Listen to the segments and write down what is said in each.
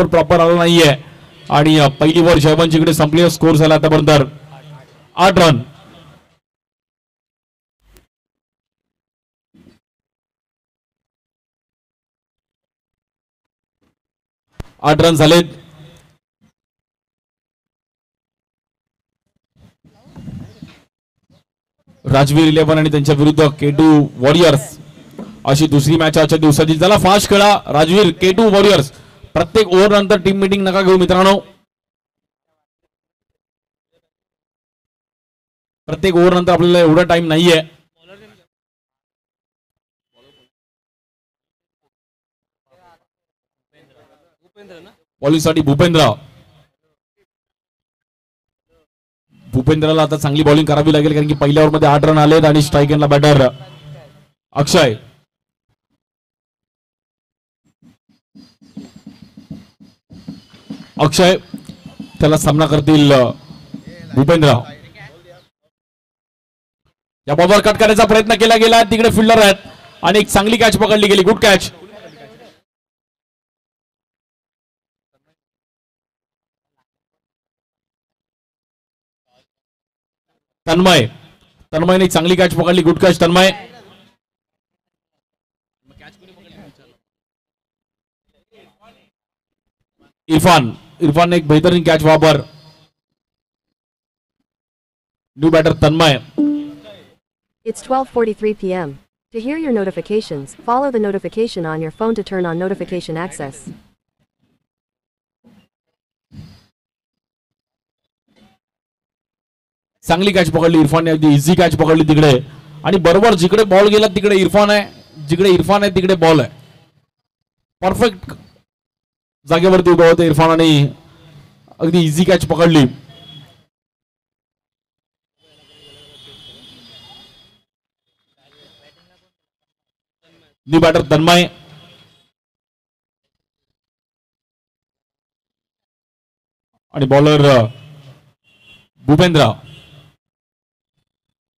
Proper आला नाहीये आणि पहिली ओव्हर जयवंतजीकडे संपली. स्कोर झाला आतापर्यंत 8 रन. आठ रन झालेत. राजवीर 11 आणि त्यांच्या विरुद्ध K2 वॉरियर्स अशी दुसरी मॅच आजच्या दिवसाची. चला फास्ट खेळा राजवीर. K2 warriors. प्रत्येक ओव्हर नंतर टीम मीटिंग नका घेऊ मित्रांनो. प्रत्येक ओव्हर नंतर आपल्याला एवढा टाइम नाहीये. बॉलिंग साठी भूपेंद्रला आता चांगली बॉलिंग करावी लागेल कारण की पहिल्या ओव्हर मध्ये 8 रन आलेत आणि स्ट्राईक एंडला बॅटर अक्षय. अक्षय त्याला सामना करतील भूपेंद्र. या बॉलवर कट करण्याचा प्रयत्न केला गेला. तिकडे फिल्डर आहेत आणि एक चांगली कॅच पकडली गेली. Good catch. तन्मयने चांगली कॅच पकडली. गुड कॅच तन्मय. इरफान एक बेहतरीन कॅच वापर. New batter Tanmay. It's 12:43 p.m. To hear your notifications, follow the notification on your phone to turn on notification access. चांगली कॅच पकडली इरफानने. अगदी इझी कॅच पकडली तिकडे आणि बरोबर जिकडे बॉल गेला तिकडे इरफान आहे. जिकडे इरफान आहे तिकडे बॉल आहे. परफेक्ट जागेवरती उभा होते इरफान आणि अगदी इझी कॅच पकडली. न्यू बॅटर तन्मय. आणि बॉलर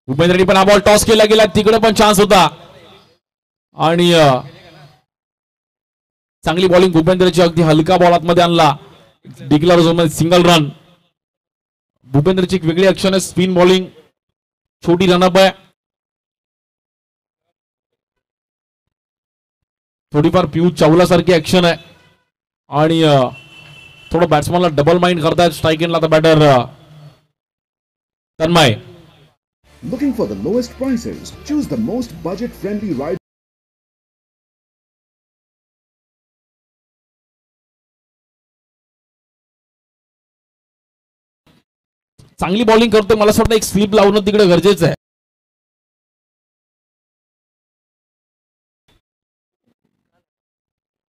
भूपेंद्रनी पण हा बॉल टॉस केला गेला. तिकडे पण चान्स होता आणि चांगली बॉलिंग भूपेंद्रची. अगदी हलका बॉल आतमध्ये आणला. डिक्लेअर झोन मध्ये सिंगल रन. भूपेंद्रची एक वेगळी ऍक्शन आहे. Spin bowling. छोटी रनअप आहे. थोडीफार पियुष चावला सारखी ऍक्शन आहे आणि थोडं बॅट्समॅनला डबल माइंड करतायत. स्ट्राईक एंडला batter Tanmay. Looking for the lowest prices? Choose the most budget-friendly ride. चांगली बॉलिंग करतोय. मला असं वाटतं एक स्लिप लावणं तिकडे गरजेचं आहे.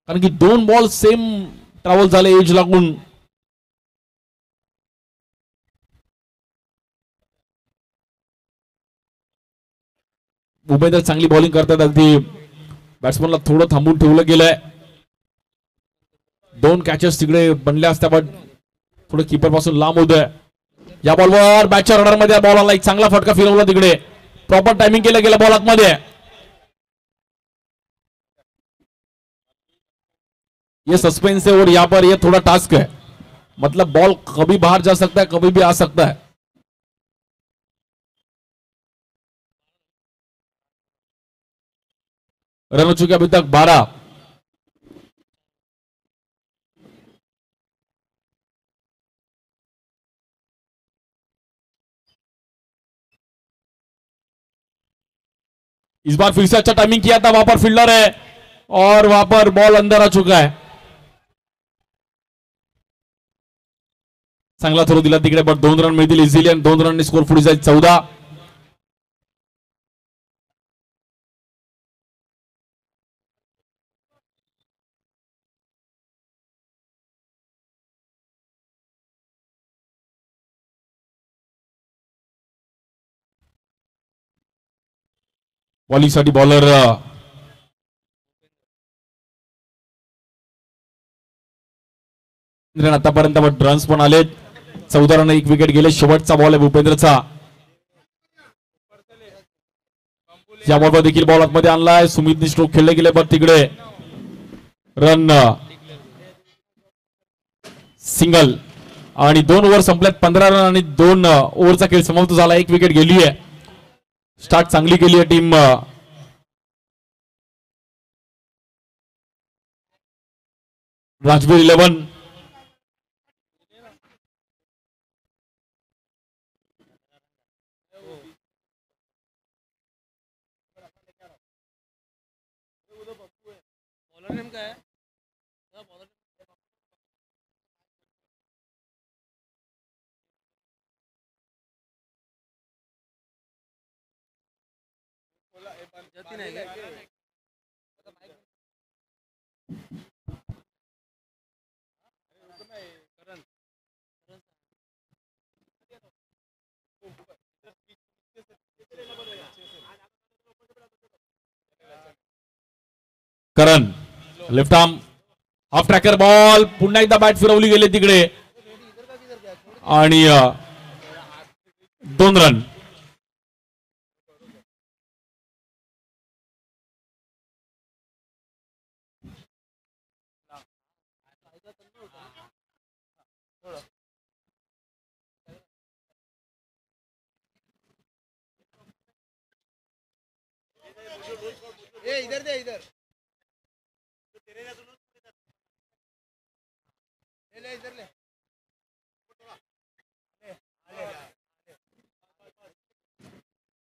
कारण की 2 बॉल सेम ट्रॅव्हल झाले एज लागून. भूपेंद्र चांगली बॉलिंग करतात. अगदी बॅट्समनला थोडं थांबून ठेवलं गेलंय. 2 कॅचेस तिकडे बनल्या असत्या पण थोडं कीपर पासून लांब होतोय. या बॉलवर बॅटच्या रडार मध्ये बॉल आला. एक चांगला फटका फिरवला तिकडे. प्रॉपर टायमिंग केलं गेलं बॉल आतमध्ये. ये सस्पेंस है और यहाँ पर ये थोड़ा टास्क है. मतलब बॉल कभी बाहर जा सकता है कभी भी आ सकता है. रन हो चुके अभी तक 12. इस बार फिर से अच्छा टाइमिंग किया था. वहां पर फील्डर है और वहां पर बॉल अंदर आ चुका है. चांगला थ्रो दिला तिकडे पण 2 रन मिळतील इझिली आणि 2 रननी स्कोर पुढे जाईल 14. बॉलिंग साठी बॉलर आतापर्यंत रन्स पण आलेत. 14 रन. 1 विकेट गेले. शेवटचा बॉल आहे भूपेंद्रचा. या बॉलवर देखील बॉल आतमध्ये आणलाय. सुमितने स्ट्रोक खेळले गेले पण तिकडे रन सिंगल आणि 2 ओव्हर संपल्यात 15 रन आणि 2 ओव्हरचा खेळ समाप्त झाला. 1 विकेट गेली आहे. स्टार्ट चांगली केली आहे team Rajveer 11. Karan left arm half tracker ball. पुन्हा एकदा बॅट फिरवली गेली तिकडे आणि 2 रन. इधर दे इधर ले इधर ले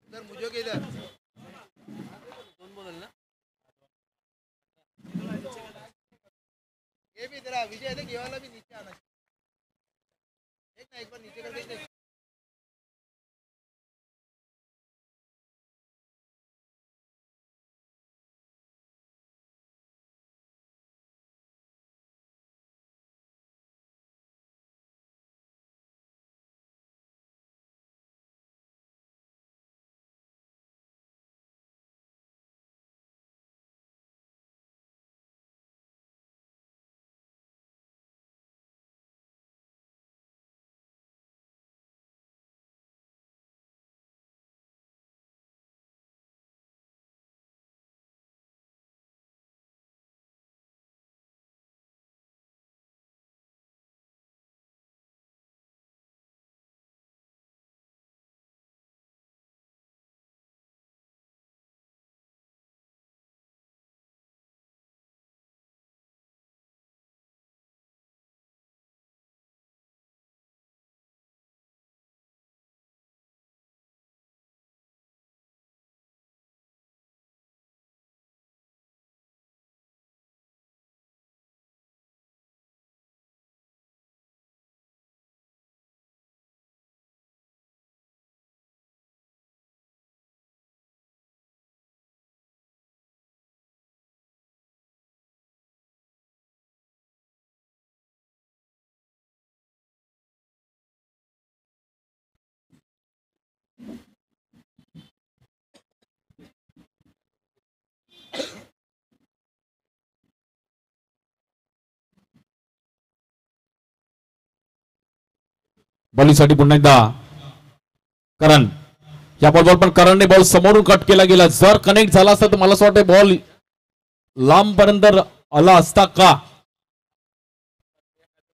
इधर मुझे के इधर कौन बोल ना ये भी इधर विजय देख ये वाला भी नीचे आना एक ना एक बार नीचे कर दे. बॉलिंगसाठी पुन्हा एकदा करण. या बॉलवर पण करणने बॉल समोरून कट केला गेला. जर कनेक्ट झाला असता तर मला असं वाटतं बॉल लांब पर्यंत आला असता का,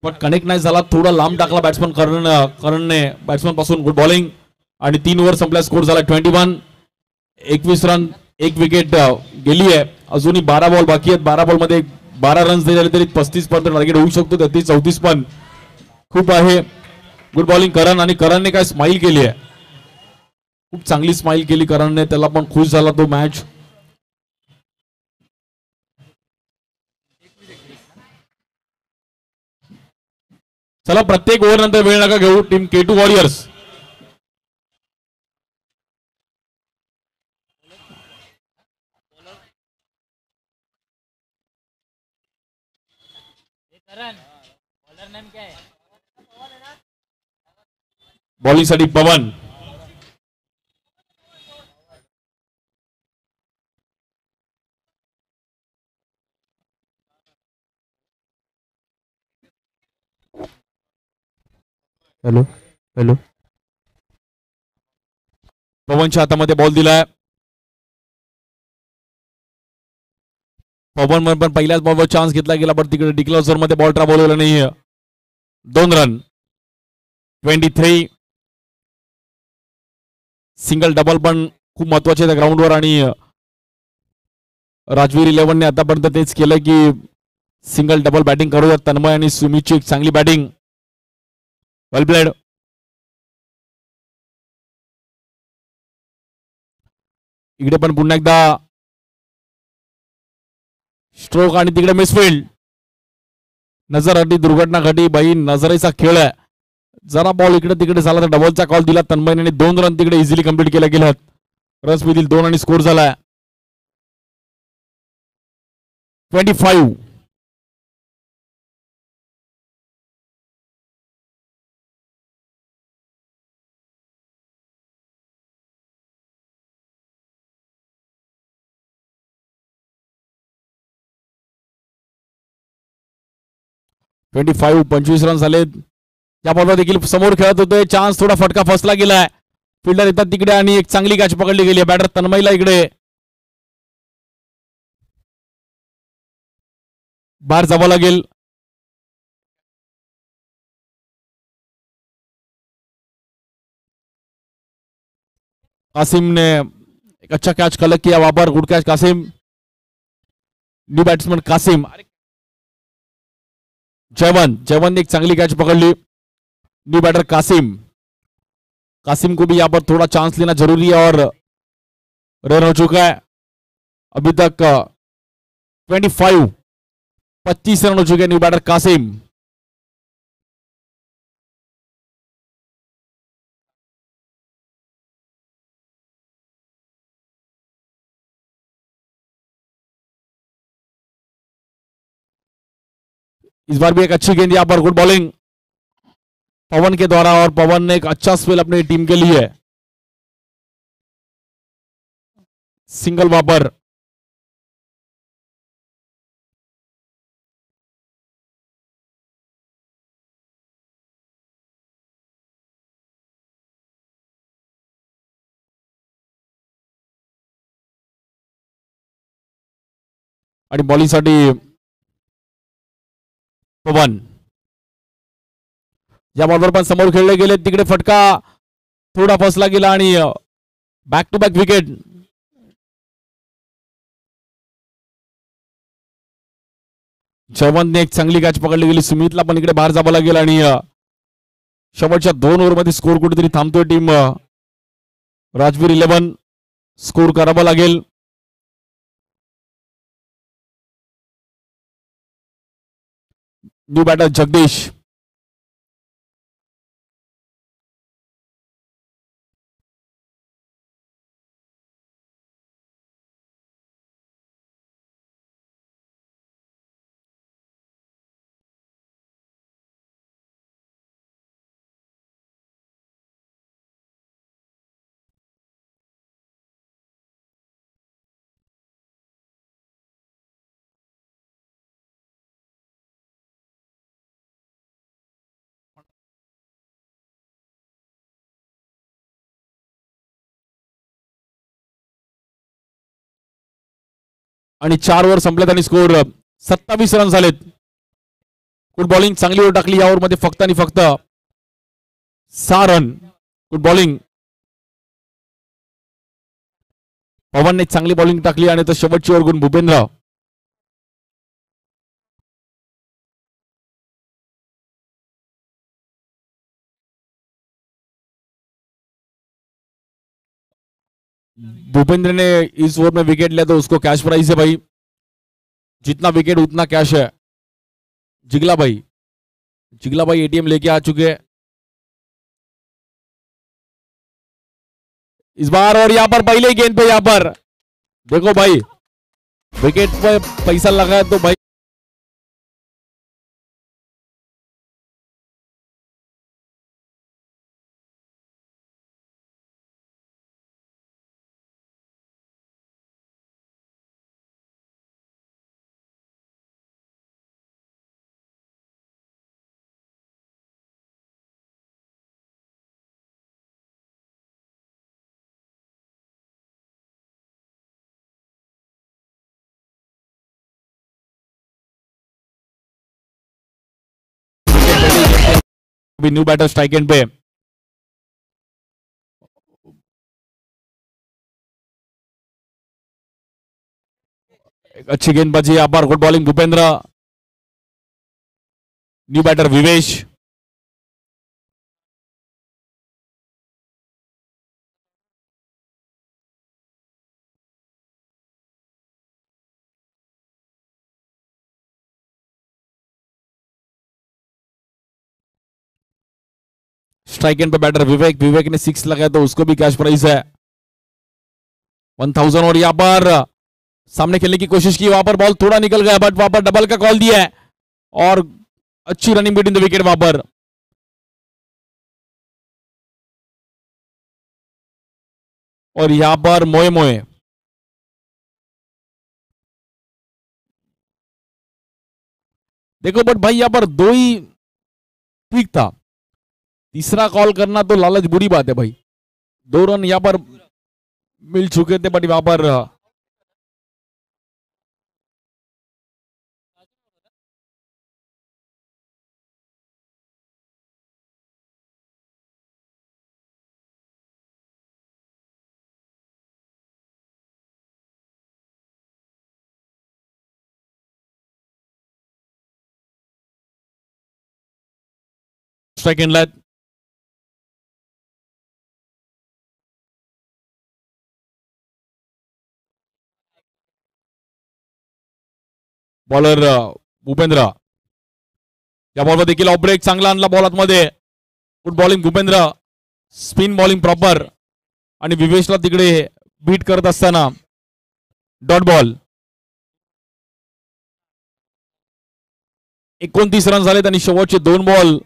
पण कनेक्ट नाही झाला. थोडा लांब टाकला बॅट्समन करणने बॅट्समन पासून. गुड बॉलिंग आणि 3 ओव्हर संपल्या. स्कोर झाला 21. 21 रन 1 विकेट गेली आहे. अजूनही 12 बॉल बाकी आहेत. 12 बॉल मध्ये 12 रन्स दिले तरी 35 पर्यंत टार्गेट होऊ शकतो. 33-34 पण खूप आहे. गुड बॉलिंग करण आणि करणने काय स्माइल केली आहे. खूप चांगली स्माइल केली करणने. त्याला पण खुश झाला तो मॅच. चला प्रत्येक ओव्हर नंतर वेळ नका घेऊ. टीम K2 वॉरियर्स बॉलिंग साठी पवन. हॅलो हॅलो पवनच्या हातामध्ये बॉल दिलाय. पवन पण पहिल्याच बॉलवर चान्स घेतला गेला, पण तिकडे डिक्लेअर मध्ये बॉल ट्रॅव्हल नाहीये. 2 रन. 23. सिंगल डबल पण खूप महत्वाचे त्या ग्राउंडवर आणि राजवीर 11ने आतापर्यंत तेच केलं की सिंगल डबल बॅटिंग करूयात. तन्मय आणि सुमितची एक चांगली बॅटिंग. Well played. इकडे पण पुन्हा एकदा स्ट्रोक आणि तिकडे मिसफिल्ड. नजर हटी, दुर्घटना घटी बाई, नजरेचा खेळ आहे. जरा बॉल इकडे तिकडे झाला तर डबलचा कॉल दिला तन्मयने आणि 2 रन तिकडे इझिली कंप्लीट केल्या गेल्यात. रस मधील 2 आणि स्कोर झालाय 25. फाईव्ह 25 रन झालेत. या बॉलवर देखील समोर खेळत होते. चान्स थोडा फटका फसला गेलाय. फिल्डर येतात तिकडे आणि एक चांगली कॅच पकडली गेली. बॅटर तन्मयला इकडे बाहेर जावं लागेल. कासिम ने एक अच्छा कैच कलेक्ट किया वहां पर. Good catch Kasim. New batsman Kasim. Jaywant ने एक चांगली कैच पकड़ ली. New batter Kasim. कासिम को भी यहां पर थोड़ा चांस लेना जरूरी है और रन हो चुका है अभी तक 25 रन हो चुके हैं. New batter Kasim. इस बार भी एक अच्छी गेंद यहां पर. गुड बॉलिंग पवन के द्वारा और पवन ने एक अच्छा स्पेल अपनी टीम के लिए. सिंगल वहां पर. आणि बॉलिंगसाठी पवन. या बॉलवर पण समोर खेळले गेले. तिकडे फटका थोडा फसला गेला आणि बॅक टू बॅक विकेट. जयवंतने एक चांगली कॅच पकडली गेली. सुमितला पण इकडे बाहेर जावं लागेल आणि शेवटच्या 2 ओव्हरमध्ये स्कोर कुठेतरी थांबतोय टीम राजवीर 11. स्कोर करावा लागेल. New batter Jagdish. आणि 4 ओव्हर संपल्यात आणि स्कोर 27 रन झालेत. गुड बॉलिंग चांगली ओव्हर टाकली या ओव्हरमध्ये फक्त आणि फक्त 6 रन. Good bowling. पवनने चांगली बॉलिंग टाकली आणि तो शेवटची ओव्हर गुण भूपेंद्र. भूपेंद्र ने इस ओवर में विकेट लिया तो उसको कैश प्राइस है भाई. जितना विकेट उतना कैश है. जिगला भाई एटीएम लेके आ चुके हैं इस बार. और यहां पर पहले गेंद पे यहां पर देखो भाई विकेट पे पैसा लगा है तो भाई न्यू बैटर स्ट्राइक एंड पे। एक अच्छी गेंदबाजी यहां पर, good bowling Bhupendra. New batter Vivesh. Strike end पे बैटर विवेक, विवेक ने 6 लगाया तो उसको भी कैश प्राइज है 1000। और यहां पर सामने खेलने की कोशिश की, वहां पर बॉल थोड़ा निकल गया, बट वहां पर डबल का कॉल दिया है और अच्छी रनिंग बिटवीन द विकेट वहां पर। और यहां पर मोए मोए, देखो बट भाई यहां पर 2 ही ठीक था, तीसरा कॉल करना तो लालच बुरी बात है भाई। 2 रन यहां पर मिल चुके थे, बट वहां पर strike and let. Bowler Bhupendra, या बॉलवर देखील ऑफ ब्रेक चांगला आणला बॉल आतमध्ये। Good bowling Bhupendra, spin bowling proper आणि विवेशला तिकडे बीट करत असताना डॉट बॉल। 29 रन झालेत आणि शेवटचे 2 बॉल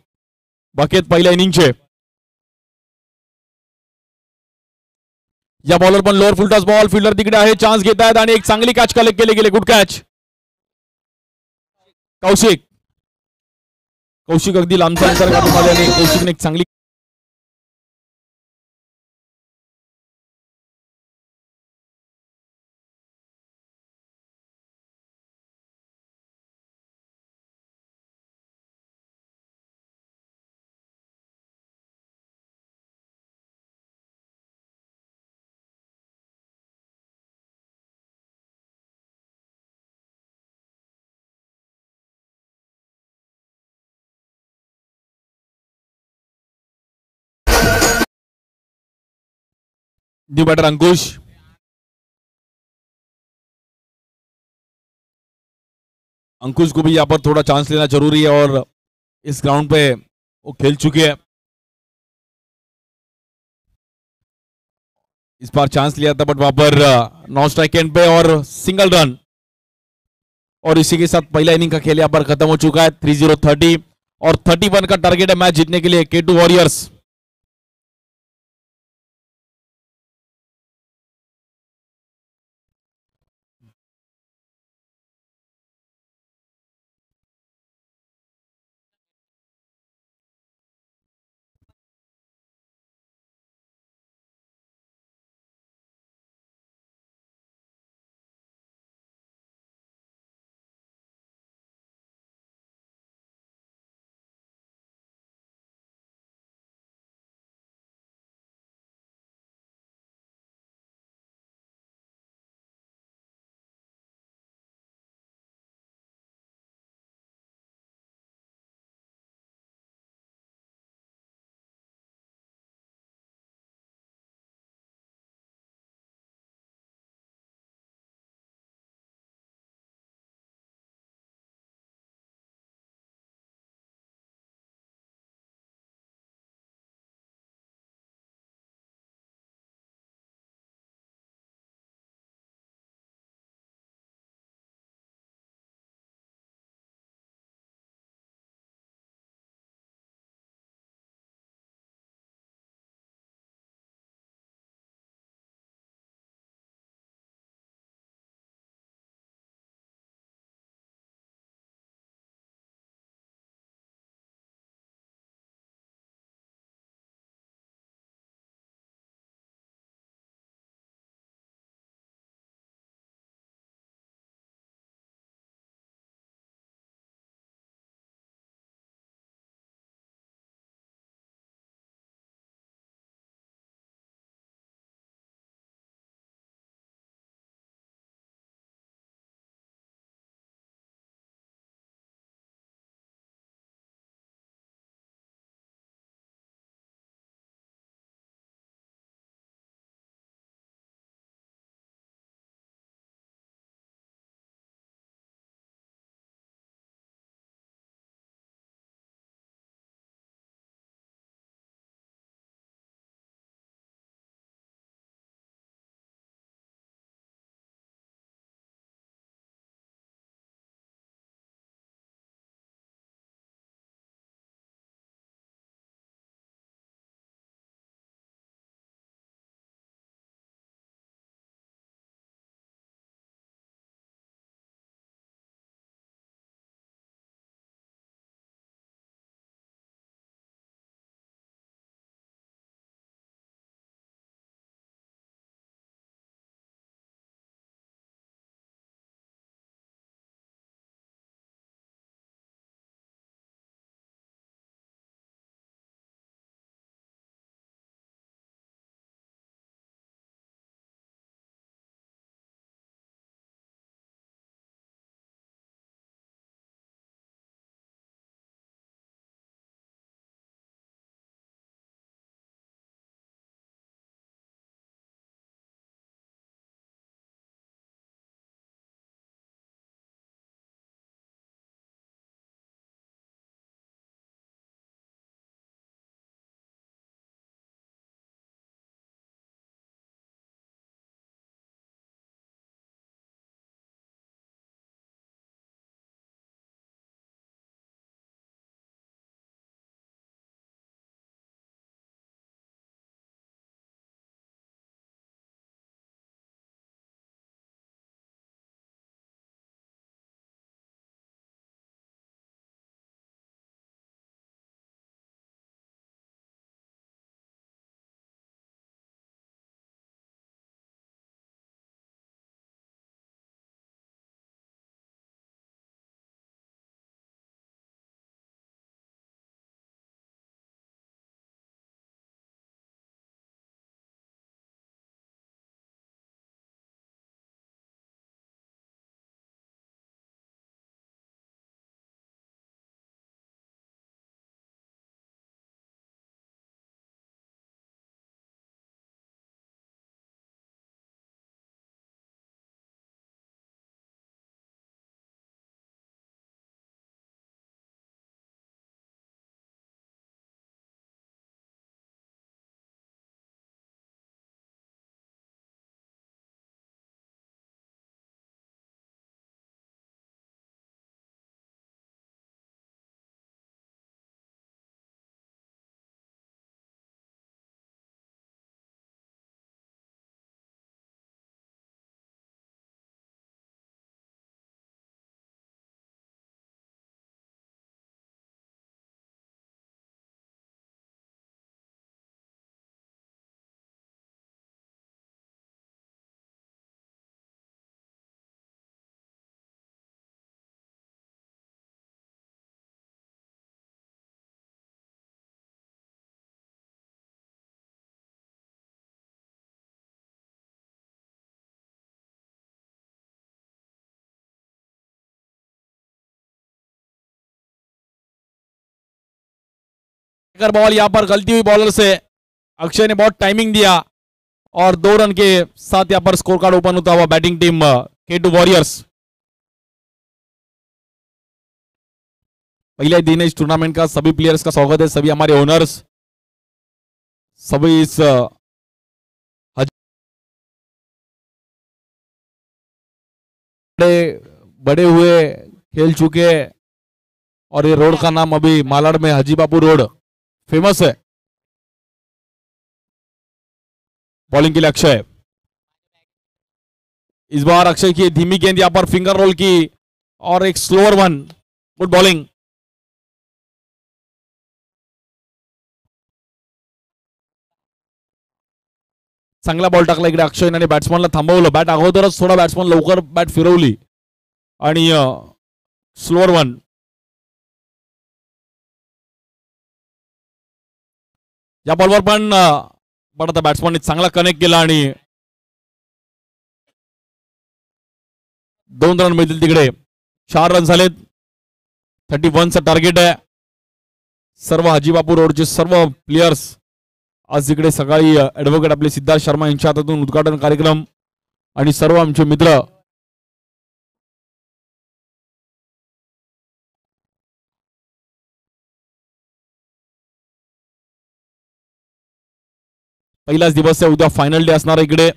बाकी आहेत पहिल्या इनिंगचे। या बॉलर पण लोअर फुलटॉस बॉल, फिल्डर तिकडे आहे, चान्स घेत आहेत आणि एक चांगली कॅच कलेक्ट केली गेली, गुड कॅच कौशिक। कौशिक अगदी लांबचा अंतर काढून आले आणि कौशिकने एक चांगली न्यू बैटर अंकुश। अंकुश को भी यहां पर थोड़ा चांस लेना जरूरी है और इस ग्राउंड पे वो खेल चुके हैं। इस बार चांस लिया था बट वहां पर नॉन स्ट्राइक एंड पे और सिंगल रन। और इसी के साथ पहला इनिंग का खेल यहां पर खत्म हो चुका है 30-30 और 31 का टारगेट है मैच जीतने के लिए K2 वॉरियर्स। बॉल यहां पर गलती हुई बॉलर से, अक्षय ने बहुत टाइमिंग दिया और 2 रन के साथ यहां पर स्कोर कार्ड ओपन होता हुआ बैटिंग टीम K2 वॉरियर्स। पहले दिन इस टूर्नामेंट का सभी प्लेयर्स का स्वागत है, सभी हमारे ओनर्स, सभी इस बड़े हुए खेल चुके, और ये रोड का नाम अभी मालाड में हाजी बापू रोड फेमस है। बॉलिंग के लिए अक्षय, इस बार अक्षय की धीमी गेंद यहां पर फिंगर रोल की और एक स्लोअर वन, गुड बॉलिंग। चांगला बॉल टाकला इकडे अक्षयने आणि बॅट्समनला थांबवलं, बॅट अगोदरच थोडा बॅट्समन लवकर बॅट फिरवली आणि स्लोअर वन। या बॉलवर पण आता बॅट्समनने चांगला कनेक्ट केला आणि 2 रन मिळतील तिकडे, 4 रन झालेत, 31चं टार्गेट आहे। सर्व हाजीबापू रोडचे सर्व प्लेयर्स आज इकडे सकाळी ऍडव्होकेट आपले सिद्धार्थ शर्मा यांच्या हातातून उद्घाटन कार्यक्रम आणि सर्व आमचे मित्र पहिलाच दिवस आहे, उद्या फायनल डे असणार इकडे।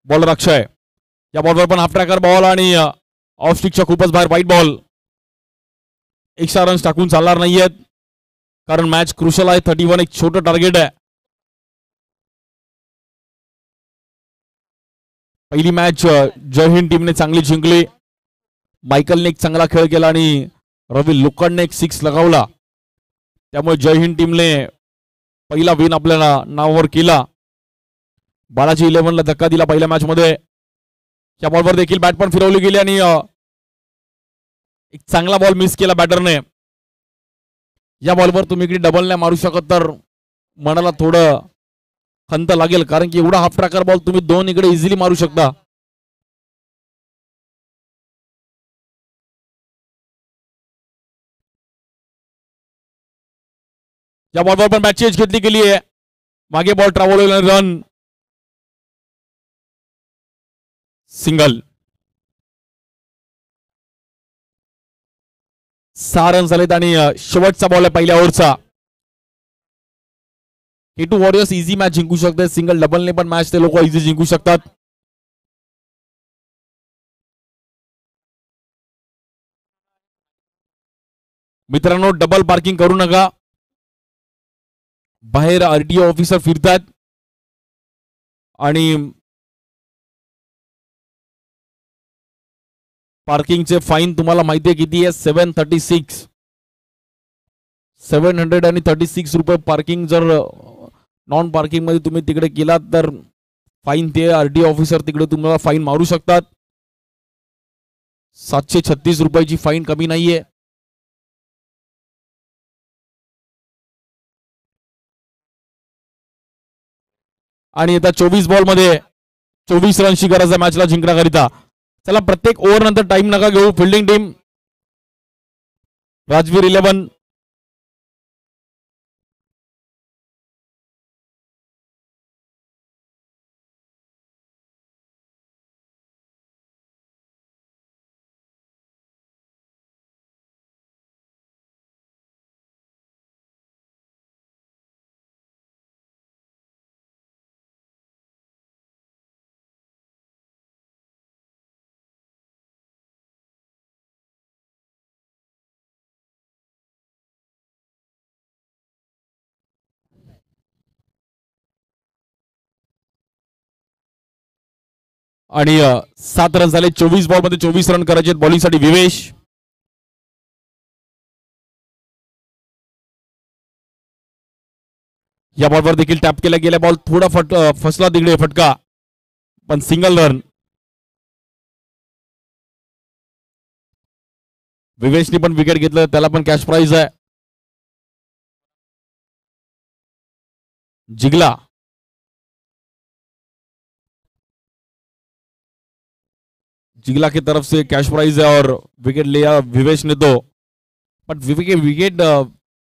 बॉलर अक्षय, या बॉलवर पण हाफ ट्रॅकर बॉल आणि ऑफ स्टिकच्या खूपच बाहेर वाईट बॉल। एक्स्ट्रा रन्स टाकून चालणार नाहीयेत कारण मॅच क्रुशल आहे, 31 एक छोटं टार्गेट आहे। पहिली मॅच जय हिंद टीमने चांगली जिंकली, मायकलने एक चांगला खेळ केला आणि रवी लुकडने एक 6 लगावला, त्यामुळे जय हिंद टीमने पहिला विन आपल्याला नावावर केला। बालाजी 11ला धक्का दिला पहिल्या मॅच मध्ये, या बॉलवर देखील बॅट पण फिरवली गेली आणि एक चांगला बॉल मिस केला बॅटरने। या बॉलवर तुम्ही इकडे डबल नाही मारू शकत तर मनाला थोडं खंत लागेल, कारण की एवढा हाफ ट्रॅकर बॉल तुम्ही 2 इकडे इझिली मारू शकता। या बॉलवर पण बॅटची एज घेतली गेली आहे, मागे ball travel run, single. 6 run झालेत आणि शेवटचा बॉल आहे पहिल्या ओव्हरचा। K2 वॉरियर्स इझी मॅच जिंकू शकते, सिंगल डबलने पण मॅच ते लोक इझी जिंकू शकतात। मित्रांनो, डबल पार्किंग करू नका, बाहेर RTO ऑफिसर फिरतात आणि पार्किंगचे फाईन तुम्हाला माहिती आहे किती आहे, 736 रुपये पार्किंग। जर नॉन पार्किंग मध्ये तुम्ही तिकडे केलात तर फाईन ते RTO ऑफिसर तिकडे तुम्हाला फाईन मारू शकतात। 736 रुपयाची फाईन कमी नाहीये। आणि आता 24 बॉल मध्ये 24 रनची गरज आहे मॅचला जिंकण्याकरिता। चला, प्रत्येक ओव्हर नंतर टाइम नका घेऊ। फिल्डिंग टीम राजवीर 11, आणि 7 रन झाले। 24 बॉल मध्ये 24 रन करायचे बॉलिंग साठी विवेश। या बॉलवर देखील टॅप केला गेला, बॉल थोडा फसला तिकडे फटका, पण सिंगल रन। विवेशने पण विकेट घेतलं, त्याला पण कॅश प्राइज आहे। जिगला, जिगला की तरफ से कैश प्राइज है और विकेट लिया विवेश ने तो, बट विकेट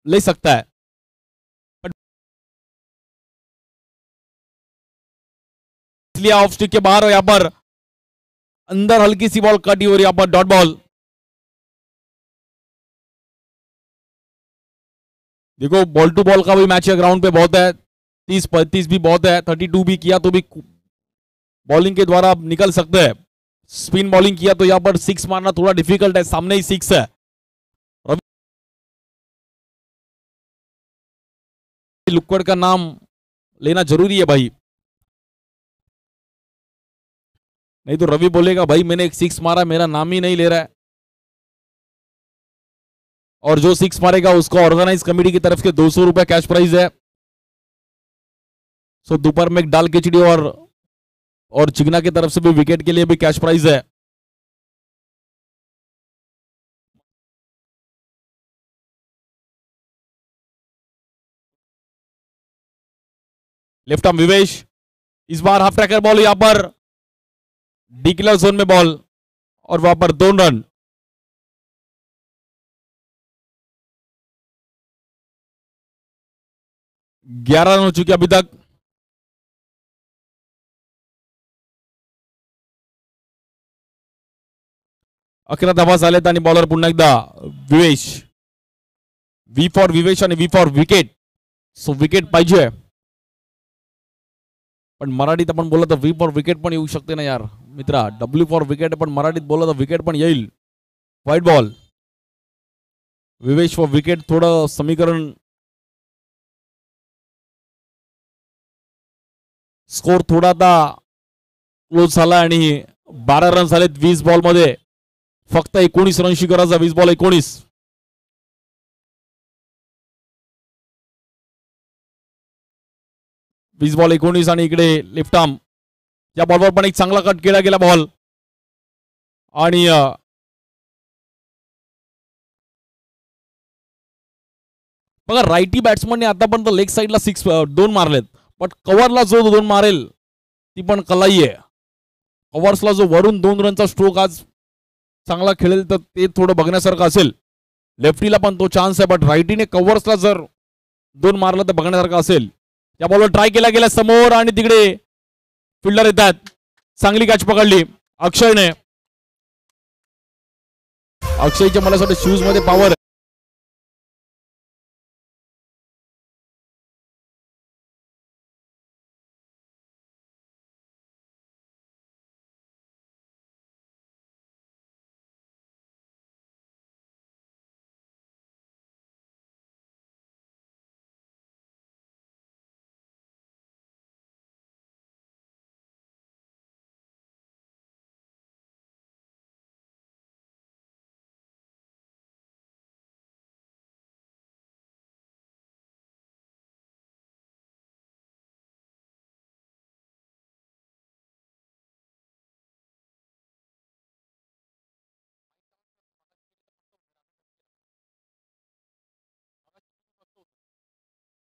ले सकता है, बट इसलिए ऑफ स्टिक के बाहर, यहां पर अंदर हल्की सी बॉल कटी और यहां पर डॉट बॉल। देखो बॉल टू बॉल का भी मैच है, ग्राउंड पे बहुत है, 30-35 भी बहुत है, 32 भी किया तो भी बॉलिंग के द्वारा आप निकल सकते हैं। स्पिन बॉलिंग किया तो यहां पर 6 मारना थोड़ा डिफिकल्ट है, सामने ही 6 है। लुक्कड़ का नाम लेना जरूरी है भाई, नहीं तो रवि बोलेगा भाई मैंने एक 6 मारा, मेरा नाम ही नहीं ले रहा है। और जो 6 मारेगा उसको ऑर्गेनाइज कमेटी की तरफ से 200 रुपए कैश प्राइज है। सो दोपहर में एक डाल खिचड़ी और चिगना की तरफ से भी विकेट के लिए भी कैश प्राइज है। लेफ्ट आर्म विवेश, इस बार हाफ ट्रैकर बॉल, यहां पर डिक्लेयर जोन में बॉल और वहां पर 2 रन। ग्यारह रन हो चुके अभी तक। अकरा धावा झालेत आणि बॉलर पुन्हा एकदा विवेश, व्ही फॉर विवेश आणि V for wicket. So wicket पाहिजे, पण मराठीत आपण बोललं तर व्ही फॉर विकेट पण येऊ शकते ना यार मित्रा, डब्ल्यू फॉर विकेट पण मराठीत बोललं तर विकेट पण येईल। White ball, Vivesh for wicket, थोडं समीकरण स्कोर थोडा आता क्लोज झाला आणि 12 रन झालेत 20 बॉल मध्ये, फक्त 19 रनशी करायचा, 20 बॉल 19। वीस बॉल 19 आणि इकडे लेफ्ट आर्म, या बॉलवर पण एक चांगला कट केला गेला बॉल आणि बघा रायटी बॅट्समनने आतापर्यंत लेग साईडला 2 मारलेत, बट कव्हरला जो 2 मारेल ती पण कलाई आहे। कव्हर्सला जो वरून 2 रनचा स्ट्रोक आज चांगला खेळेल तर ते थोडं बघण्यासारखं असेल। लेफ्टीला पण तो चान्स आहे, बट रायटीने कव्हर्सला जर 2 मारला तर बघण्यासारखं असेल। या बॉलवर ट्राय केला गेला समोर आणि तिकडे फिल्डर येतात, चांगली कॅच पकडली अक्षयने। अक्षयच्या मला असं शूज मध्ये power,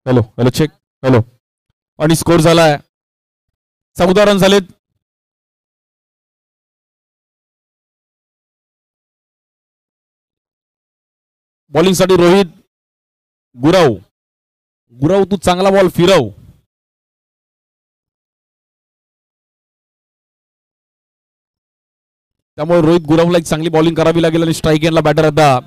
hello hello check, hello, आणि स्कोर झालाय 14 रन झालेत। बॉलिंग साठी रोहित गुराव, गुराव तू चांगला बॉल फिरव। त्यामुळे रोहित गुरावला एक चांगली बॉलिंग करावी लागेल आणि स्ट्राईक एंडला बॅटर आता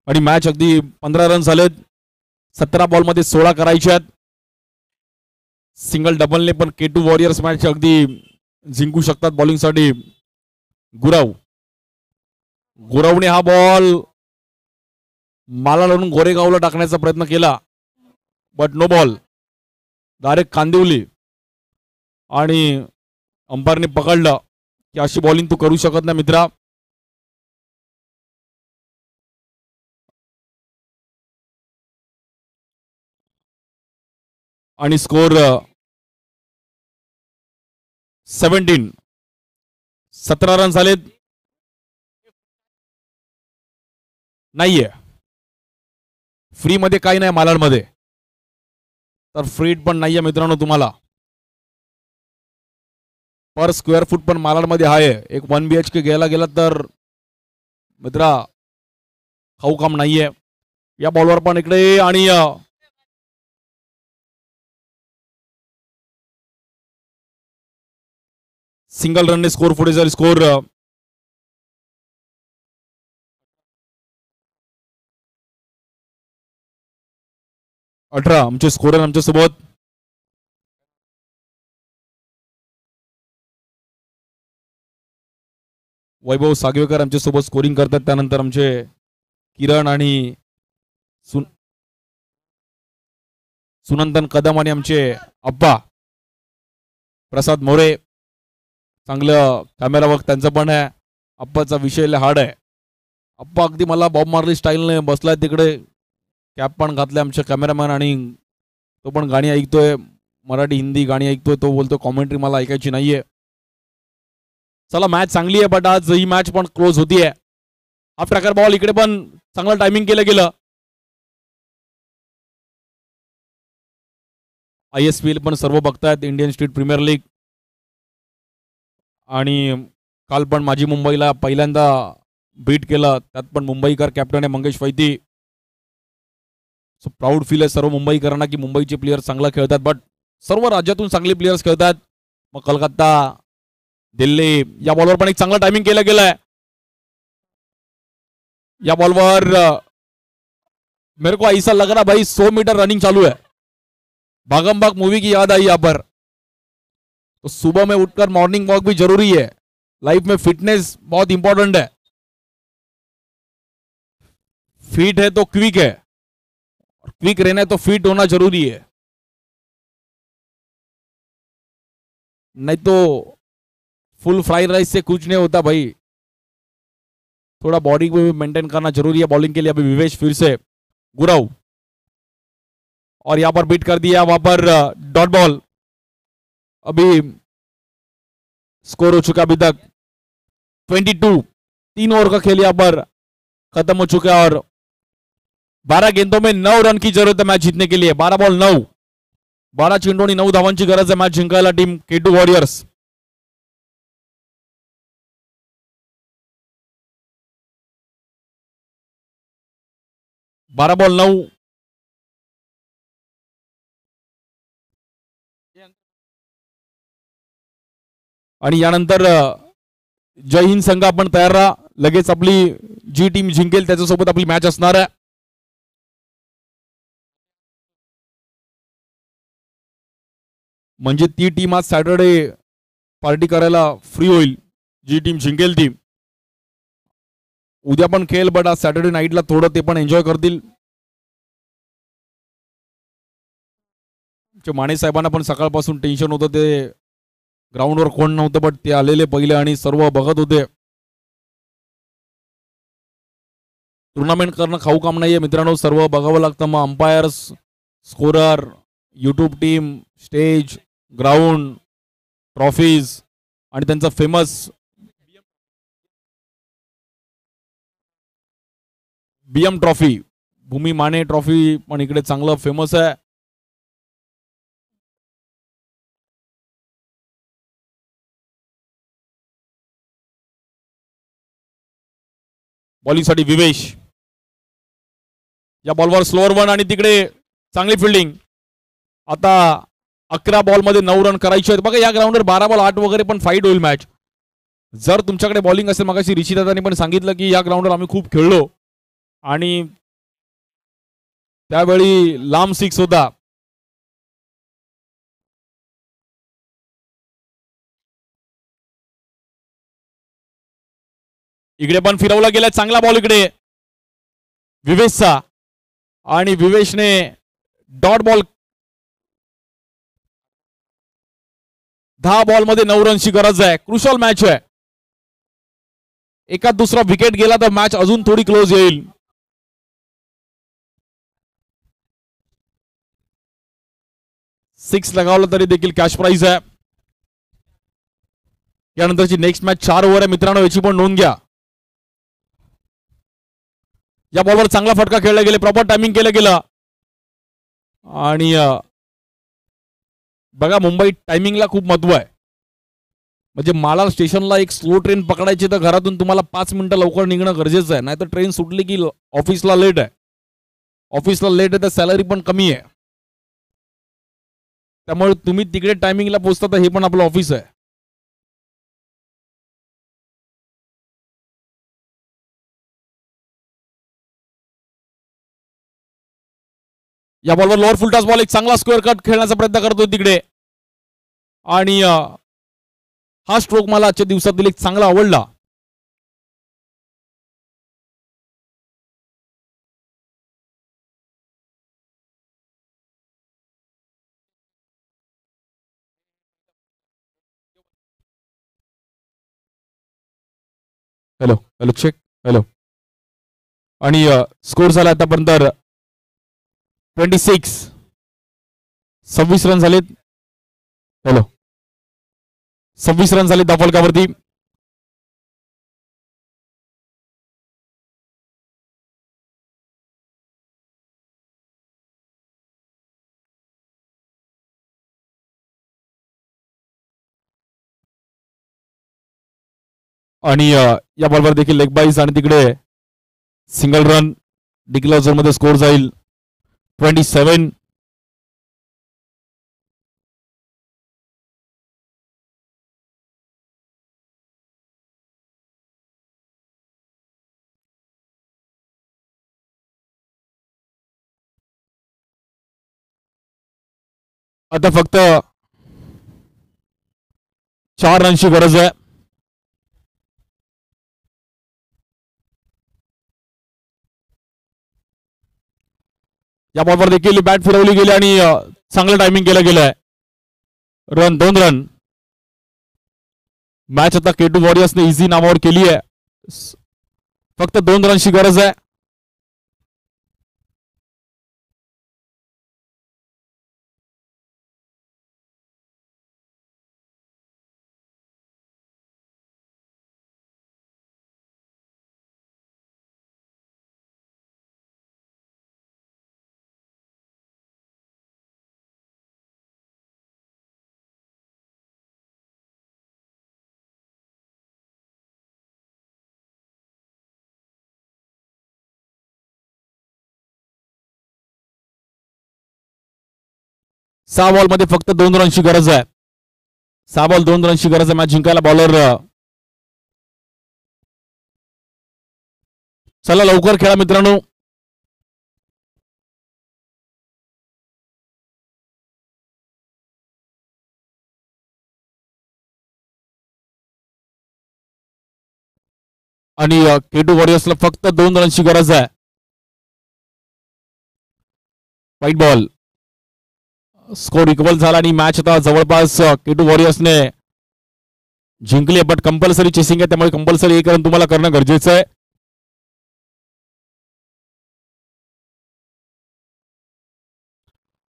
आणि मॅच अगदी 15 रन झालेत, 17 बॉल मध्ये 16 करायचे आहेत। सिंगल डबलने पण K2 वॉरियर्स मॅच अगदी जिंकू शकतात बॉलिंग साठी। गुराव, गुरावने हा बॉल माला लावून गोरेगावला टाकण्याचा प्रयत्न केला, but no ball, direct Kandivali आणि अंपायरने पकडलं की अशी बॉलिंग तू करू शकत नाही मित्रा। आणि स्कोर 17 रन झालेत. नाहीये फ्री मध्ये काही नाही मालाडमध्ये, तर फ्रीड पण नाहीये मित्रांनो. तुम्हाला पर स्क्वेअर फूट पण मालाडमध्ये आहे. एक 1 BHK घ्यायला गेला तर मित्रा खाऊ काम नाहीये. या बॉलवर पण इकडे आणि सिंगल रनने स्कोर पुढे जाईल. स्कोर 18. आमचे स्कोरर आमच्या सोबत वैभव सागवेकर आमच्या सोबत स्कोरिंग करतात. त्यानंतर आमचे किरण आणि सुनंदन कदम आणि आमचे अप्पा प्रसाद मोरे. चांगलं कॅमेरा वर्क त्यांचं पण आहे. अप्पाचा विषय हार्ड आहे. अप्पा अगदी मला बॉब मार्ली स्टाईलने बसलाय तिकडे, कॅप पण घातले आमचे कॅमेरामॅन, आणि तो पण गाणी ऐकतोय, मराठी हिंदी गाणी ऐकतोय. तो बोलतो कॉमेंट्री मला ऐकायची नाहीये. चला मॅच चांगली आहे, बट आज ही मॅच पण क्लोज होतीये. हा ट्रॅकर बॉल इकडे पण चांगलं टायमिंग केलं गेलं. ISPL पण सर्व बघतायत, इंडियन स्टेट प्रीमियर लीग. आणि काल पण माझी मुंबईला पहिल्यांदा बीट केलं, त्यात पण मुंबईकर कॅप्टन आहे मंगेश फैती. सो प्राऊड फील आहे सर्व मुंबईकरांना की मुंबईचे प्लेयर्स चांगला खेळतात, बट सर्व राज्यातून चांगले प्लेयर्स खेळतात. मग कलकत्ता, दिल्ली. या बॉलवर पण एक चांगला टायमिंग केलं गेलंय. या बॉलवर मेरे को ऐसा लग रहा भाई 100 मीटर रनिंग चालू है. भागम भाग मूवी की याद आई यहाँ पर. तो सुबह में उठकर मॉर्निंग वॉक भी जरूरी है. लाइफ में फिटनेस बहुत इंपॉर्टेंट है. फिट है तो क्विक है, और क्विक रहना है तो फिट होना जरूरी है. नहीं तो फुल फ्राइड राइस से कुछ नहीं होता भाई. थोड़ा बॉडी को भी मेंटेन करना जरूरी है बॉलिंग के लिए. अभी विवेश फिर से गुराव, और यहां पर बीट कर दिया. वहां पर डॉट बॉल. अभी स्कोर हो चुका अभी तक 22. 3 ओवर का खेल यहां पर खत्म हो चुका है, और 12 गेंदों में 9 रन की जरूरत है मैच जीतने के लिए. 12 बॉल 9, 12 चेंडू 9 धावांची गरज आहे मैच जिंकायला टीम K2 वॉरियर्स. बारा बॉल 9. आणि यानंतर जय हिंद संघ आपण तयार राहा. लगेच आपली जी टीम जिंकेल त्याच्यासोबत आपली मॅच असणार आहे. म्हणजे ती टीम आज सॅटरडे पार्टी करायला फ्री होईल, जी टीम जिंकेल ती. उद्या पण खेळ, बट आज सॅटरडे नाईटला थोडं ते पण एन्जॉय करतील. माने साहेबांना पण सकाळपासून टेन्शन होतं, ते ग्राउंडवर कोण नव्हतं, बट ते आलेले पहिले आणि सर्व बघत होते. टुर्नामेंट करणं खाऊ काम नाहीये मित्रांनो, सर्व बघावं लागतं. मग umpires, scorer, YouTube team, stage, ground, trophies, आणि त्यांचा फेमस BM ट्रॉफी, भूमी माने ट्रॉफी पण इकडे चांगलं फेमस आहे. बॉलिंगसाठी विवेश. या बॉलवर स्लोअर वन, आणि तिकडे चांगली फिल्डिंग. आता 11 बॉलमध्ये 9 रन करायचे आहेत. बघा या ग्राउंडवर 12 बॉल 8 वगैरे पण फाईट होईल मॅच. जर तुमच्याकडे बॉलिंग असेल, मगाशी ऋषिदादांनी पण सांगितलं की या ग्राउंडवर आम्ही खूप खेळलो आणि त्यावेळी लांब 6 होता. इकडे पण फिरवला गेला चांगला बॉल इकडे विवेशचा, आणि विवेशने डॉट बॉल. 10 बॉलमध्ये 9 रनची गरज आहे. क्रुशल मॅच आहे. एका दुसरा विकेट गेला तर मॅच अजून थोडी क्लोज येईल. 6 लगावलं तरी देखील कॅश प्राइज आहे. यानंतरची नेक्स्ट मॅच 4 ओव्हर आहे मित्रांनो, याची पण नोंद घ्या. या बॉलवर चांगला फटका खेळला गेला, प्रॉपर टायमिंग केलं गेलं. आणि बघा मुंबई टायमिंगला खूप महत्व आहे. म्हणजे मालाड स्टेशनला एक स्लो ट्रेन पकडायची तर घरातून तुम्हाला 5 मिनिटं लवकर निघणं गरजेचं आहे. नाहीतर ट्रेन सुटली की ऑफिसला लेट आहे. ऑफिसला लेट आहे तर सॅलरी पण कमी आहे. त्यामुळे तुम्ही तिकडे टायमिंगला पोहोचता तर हे पण आपलं ऑफिस आहे. या बॉलवर लोअर फुलटॉस बॉल, एक चांगला स्क्वेअर कट खेळण्याचा प्रयत्न करतो तिकडे. आणि हा स्ट्रोक मला आजच्या दिवसातील एक चांगला आवडला. Hello hello check hello. आणि स्कोर झाला आतापर्यंत 26 रन झालेत. हॅलो 26 रन झाले धावफलकावरती. आणि या बॉलवर देखील लेग बाईज आणि तिकडे सिंगल रन डिक्लेअर झोन मध्ये स्कोर जाईल 27. आता फक्त 4 रनची गरज आहे. या बॉलवर देखील बॅट फिरवली गेली आणि चांगलं टायमिंग केलं गेलंय. 2 रन. मॅच आता K2 वॉरियर्सने इझी नावावर केली आहे. फक्त 2 रनची गरज आहे. सहा बॉल मध्ये फक्त 2 रनची गरज आहे. 6 बॉल 2 रनची गरज आहे मॅच जिंकायला. बॉलर चला लवकर खेळा मित्रांनो. आणि K2 वॉरियर्सला फक्त 2 रनची गरज आहे. White ball. स्कोर इक्वल झाला आणि मॅच आता जवळपास K2 वॉरियर्सने जिंकली. बट कंपल्सरी चेसिंग आहे त्यामुळे कंपल्सरी 1 रन तुम्हाला करणं गरजेचं आहे.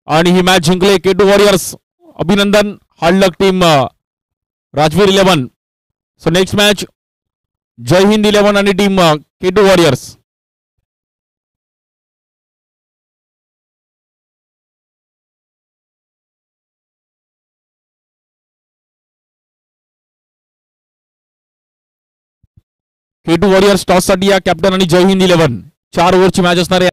आणि ही मॅच जिंकले K2 वॉरियर्स. अभिनंदन. Hard luck team Rajveer 11. So next match जय हिंद 11 आणि team K2 warriors. K2 warriors toss साठी या कॅप्टन आणि जय हिंद 11. 4 ओव्हरची मॅच असणार आहे.